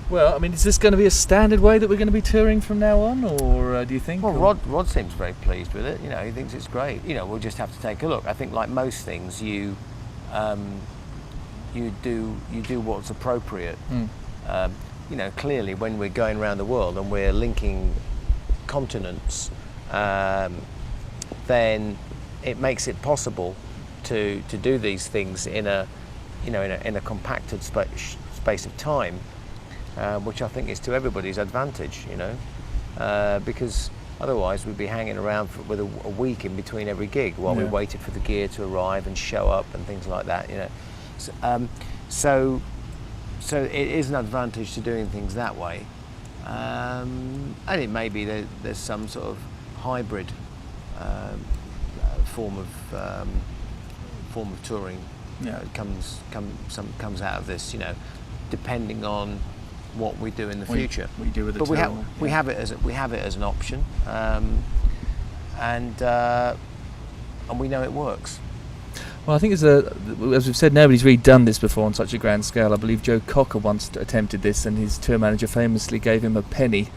Well, I mean, is this going to be a standard way that we're going to be touring from now on, or do you think? Well, Rod seems very pleased with it. You know, he thinks it's great. You know, we'll just have to take a look. I think, like most things, you do what's appropriate. You know, clearly, when we're going around the world and we're linking continents, then it makes it possible to do these things in a compacted space of time. Which I think is to everybody's advantage, you know, because otherwise we'd be hanging around with a week in between every gig while we waited for the gear to arrive and show up and things like that, you know. So it is an advantage to doing things that way, and it may be that there's some sort of hybrid form of touring comes out of this, you know, depending on what we do in the future. We do with the but tour, we have it as an option, and we know it works. Well, I think as we've said, nobody's really done this before on such a grand scale. I believe Joe Cocker once attempted this, and his tour manager famously gave him a penny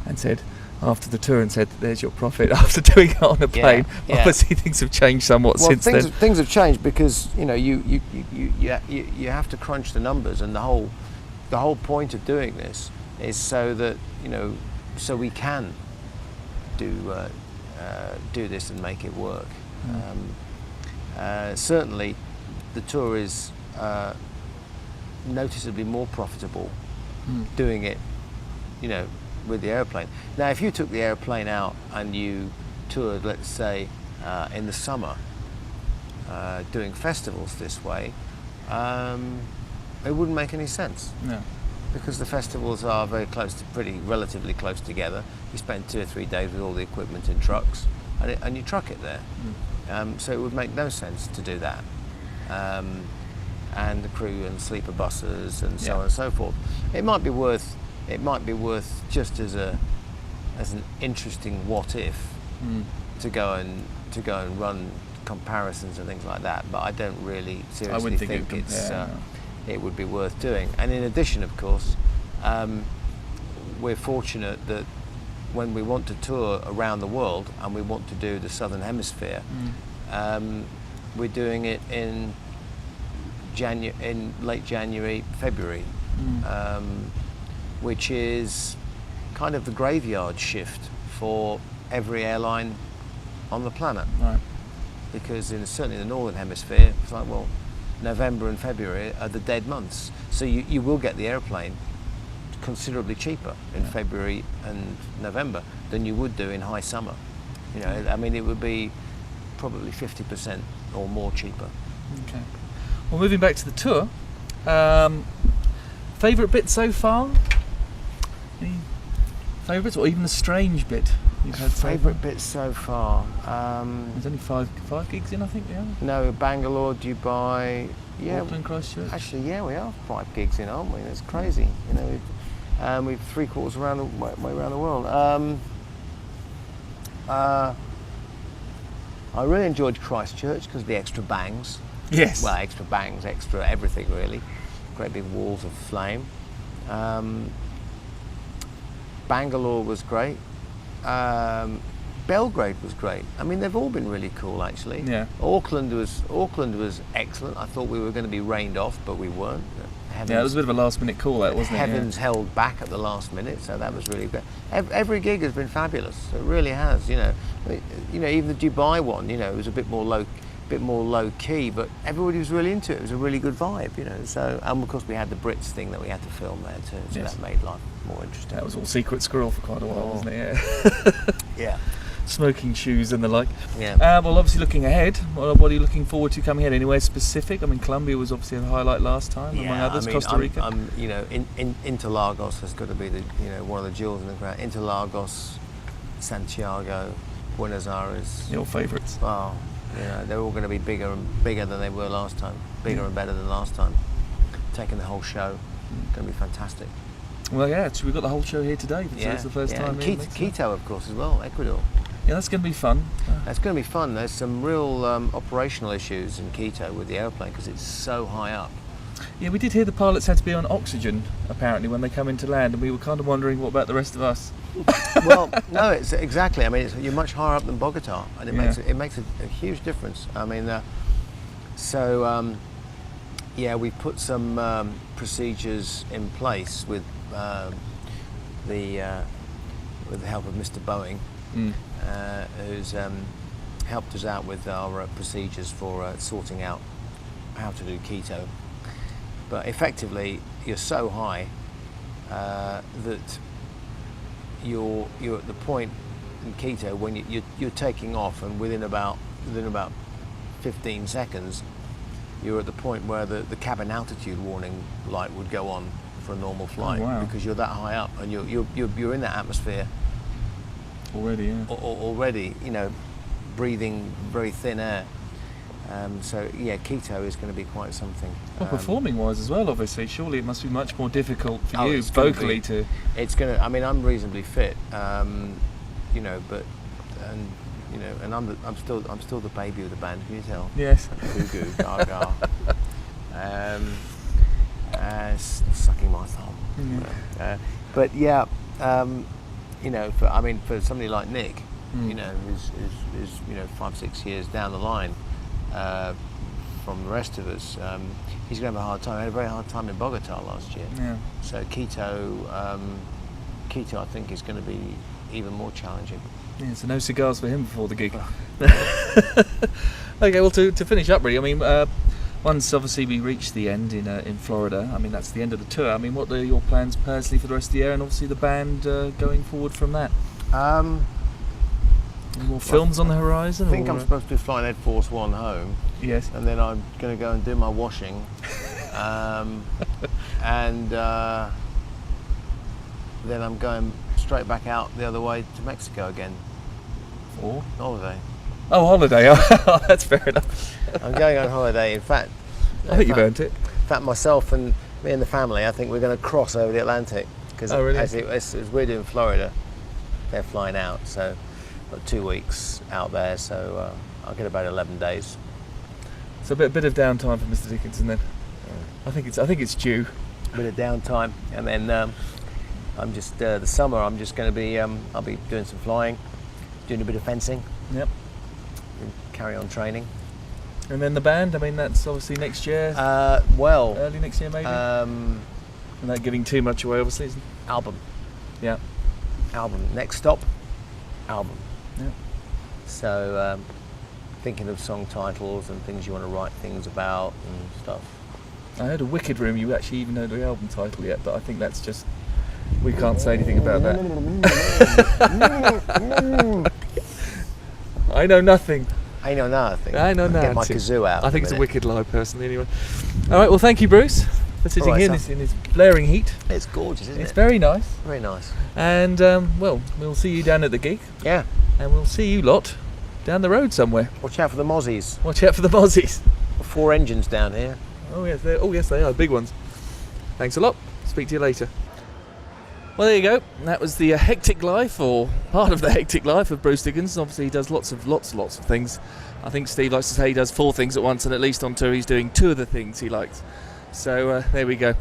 and said, after the tour, and said, "There's your profit," after doing it on a plane. Obviously, things have changed somewhat since then. Things have changed because, you know, you have to crunch the numbers, and the whole point of doing this is so that, you know, so we can do this and make it work. Certainly, the tour is noticeably more profitable doing it, you know, with the airplane. Now, if you took the airplane out and you toured, let's say, in the summer, doing festivals this way, it wouldn't make any sense. No. Because the festivals are relatively close together. You spend 2 or 3 days with all the equipment in trucks, and you truck it there. So it would make no sense to do that. And the crew and sleeper buses and so on and so forth. It might be worth just as an interesting what if to go and run comparisons and things like that. But I don't really seriously think it would be worth doing. And in addition, of course, we're fortunate that when we want to tour around the world and we want to do the Southern Hemisphere, we're doing it in late January, February, which is kind of the graveyard shift for every airline on the planet. Right. Because certainly in the Northern Hemisphere, it's like, well, November and February are the dead months. So you will get the airplane considerably cheaper in February and November than you would do in high summer. You know, I mean, it would be probably 50% or more cheaper. Okay. Well, moving back to the tour, favourite bit so far? Any favourites, or even a strange bit you've had? Favourite bit so far? There's only five gigs in, I think. Yeah. No, Bangalore, Dubai. Yeah. Auckland, Christchurch. Actually, yeah, we are 5 gigs in, aren't we? That's crazy. You know, we've 3/4 around the way around the world. I really enjoyed Christchurch because of the extra bangs. Yes. Well, extra bangs, extra everything really. Great big walls of flame. Bangalore was great. Belgrade was great. I mean, they've all been really cool, actually. Yeah. Auckland was excellent. I thought we were going to be rained off, but we weren't. It was a bit of a last-minute call, that, wasn't it? Heavens held back at the last minute, so that was really good. Every gig has been fabulous. It really has. You know, even the Dubai one. You know, it was a bit more low key, but everybody was really into it. It was a really good vibe. You know, so and of course we had the Brits thing that we had to film there too, so that made life more interesting. That was all secret squirrel for quite a while, wasn't it? Yeah. Smoking shoes and the like. Yeah. Well, obviously looking ahead, what are you looking forward to coming ahead? Anywhere specific? I mean, Colombia was obviously a highlight last time, among others. Costa Rica. I'm Interlagos has got to be one of the jewels in the crown. Interlagos, Santiago, Buenos Aires. Your favourites? Well, they're all going to be bigger than they were last time. Bigger and better than last time. Taking the whole show, going to be fantastic. Well, yeah, so we've got the whole show here today. So it's the first time. And Quito, of course, as well, Ecuador. Yeah, that's going to be fun. That's going to be fun. There's some real operational issues in Quito with the airplane because it's so high up. Yeah, we did hear the pilots had to be on oxygen apparently when they come into land, and we were kind of wondering what about the rest of us. Well, no, it's exactly. I mean, you're much higher up than Bogota, and it Yeah. makes a huge difference. I mean, yeah, we put some procedures in place with the help of Mr. Boeing, who's helped us out with our procedures for sorting out how to do keto. But effectively, you're so high that you're at the point in keto when you're taking off, and within about 15 seconds, you're at the point where the cabin altitude warning light would go on for a normal flight. Oh, wow. Because you're that high up, and you're in that atmosphere Already, yeah. already, you know, breathing very thin air. So yeah, keto is going to be quite something. Well, performing-wise as well, obviously, surely it must be much more difficult for you it's gonna vocally to. It's going to. I mean, I'm reasonably fit, you know, but you know, and I'm still the baby of the band. Can you tell? Yes. Goo goo gaga. Sucking my thumb. But yeah, you know, for somebody like Nick, you know, who's 5-6 years down the line from the rest of us, he's going to have a hard time. He had a very hard time in Bogota last year. Yeah. So keto, I think, is going to be even more challenging. Yeah, so no cigars for him before the gig. Okay, well, to finish up, really, I mean, once obviously we reach the end in Florida, I mean, that's the end of the tour. I mean, what are your plans personally for the rest of the year, and obviously the band going forward from that? More films on the horizon? I think I'm supposed to be flying Ed Force One home. Yes. And then I'm going to go and do my washing. And then I'm going straight back out the other way to Mexico again. Or? Holiday. Oh, holiday. Oh, that's fair enough. I'm going on holiday. In fact, I think you've earned it. In fact, myself and me and the family, I think we're going to cross over the Atlantic. Because really? as we're doing Florida, they're flying out. So, got 2 weeks out there. So I'll get about 11 days. So a bit of downtime for Mr. Dickinson then. I think it's due. A bit of downtime, and then I'm just the summer. I'm just going to be. I'll be doing some flying, doing a bit of fencing. Yep. And carry on training. And then the band. I mean, that's obviously next year. Well, early next year maybe. Without giving too much away, obviously. Album. Yeah. Album. Next stop. Album. Yeah. So, thinking of song titles and things you want to write things about and stuff. I heard a Wicked Room. You actually even know the album title yet, but I think that's just we can't say anything about that. I know nothing. I know nothing. I know nothing. Get my kazoo out. I think it's a wicked lie, personally. Anyway. All right. Well, thank you, Bruce, for sitting here in this blaring heat. It's gorgeous, isn't it? It's very nice. Very nice. And well, we'll see you down at the gig. Yeah. And we'll see you lot down the road somewhere. Watch out for the mozzies. Watch out for the mozzies. 4 engines down here. Oh yes, they are big ones. Thanks a lot. Speak to you later. Well, there you go. That was the hectic life, or part of the hectic life of Bruce Dickinson. Obviously, he does lots of things. I think Steve likes to say he does 4 things at once, and at least on tour he's doing 2 of the things he likes. So there we go.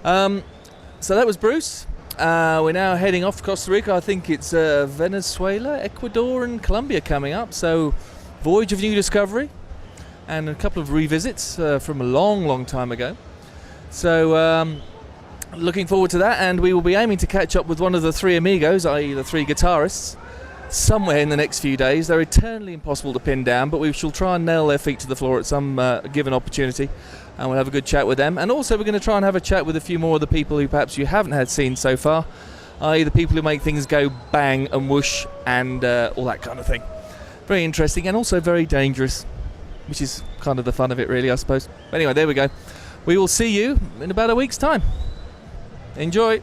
So that was Bruce. We're now heading off to Costa Rica. I think it's Venezuela, Ecuador, and Colombia coming up. So, voyage of new discovery, and a couple of revisits from a long time ago. So, looking forward to that, and we will be aiming to catch up with one of the 3 amigos, i.e. the 3 guitarists, somewhere in the next few days. They're eternally impossible to pin down, but we shall try and nail their feet to the floor at some given opportunity, and we'll have a good chat with them. And also we're going to try and have a chat with a few more of the people who perhaps you haven't had seen so far, i.e. the people who make things go bang and whoosh and all that kind of thing. Very interesting, and also very dangerous, which is kind of the fun of it, really, I suppose. But anyway, there we go. We will see you in about a week's time. Enjoy.